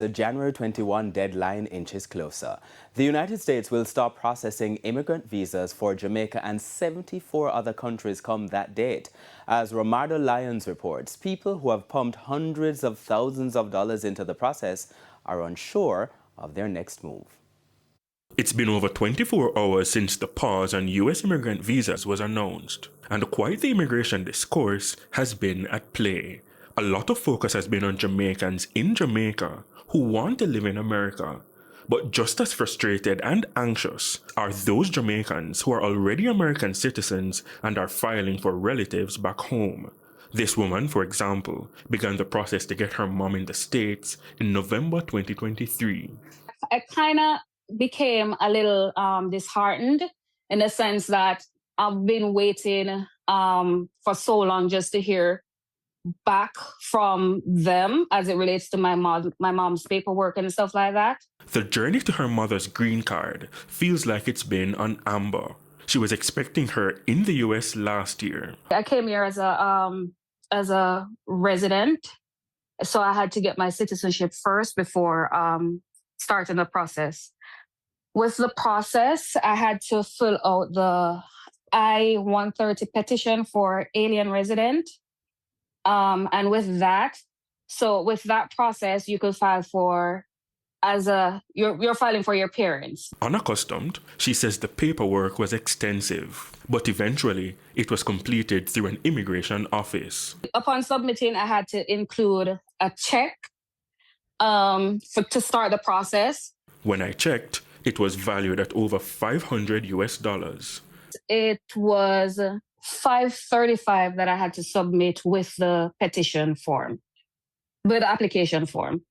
The January 21 deadline inches closer. The United States will stop processing immigrant visas for Jamaica and 74 other countries come that date. As Romardo Lyons reports, people who have pumped hundreds of thousands of dollars into the process are unsure of their next move. It's been over 24 hours since the pause on U.S. immigrant visas was announced, and quite the immigration discourse has been at play. A lot of focus has been on Jamaicans in Jamaica who want to live in America. But just as frustrated and anxious are those Jamaicans who are already American citizens and are filing for relatives back home. This woman, for example, began the process to get her mom in the States in November 2023. I kind of became a little disheartened in the sense that I've been waiting for so long just to hear back from them as it relates to my mom's paperwork and stuff like that. The journey to her mother's green card feels like it's been on amber. She was expecting her in the US last year. I came here as a resident, so I had to get my citizenship first before starting the process. With the process, I had to fill out the I-130 petition for alien resident. And with that process, you could file for you're filing for your parents. Unaccustomed, she says the paperwork was extensive, but eventually it was completed through an immigration office. Upon submitting, I had to include a check to start the process. When I checked, it was valued at over $500. It was $535 that I had to submit with the petition form, with the application form.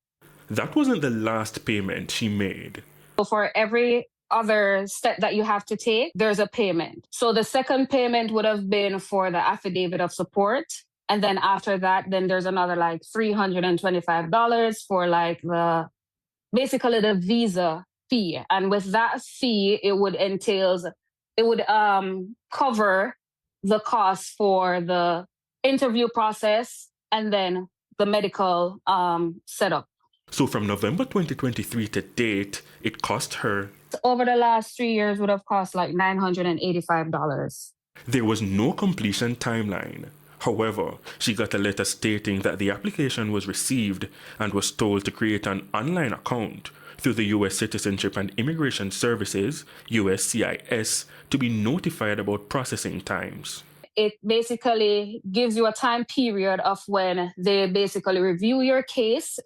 That wasn't the last payment she made. So for every other step that you have to take, there's a payment. So the second payment would have been for the affidavit of support. And then after that, then there's another like $325 for basically the visa fee. And with that fee, it would cover the cost for the interview process and then the medical setup. So from November 2023 to date, it cost her... Over the last 3 years would have cost like $985. There was no completion timeline. However, she got a letter stating that the application was received and was told to create an online account through the U.S. Citizenship and Immigration Services, USCIS, to be notified about processing times. It basically gives you a time period of when they basically review your case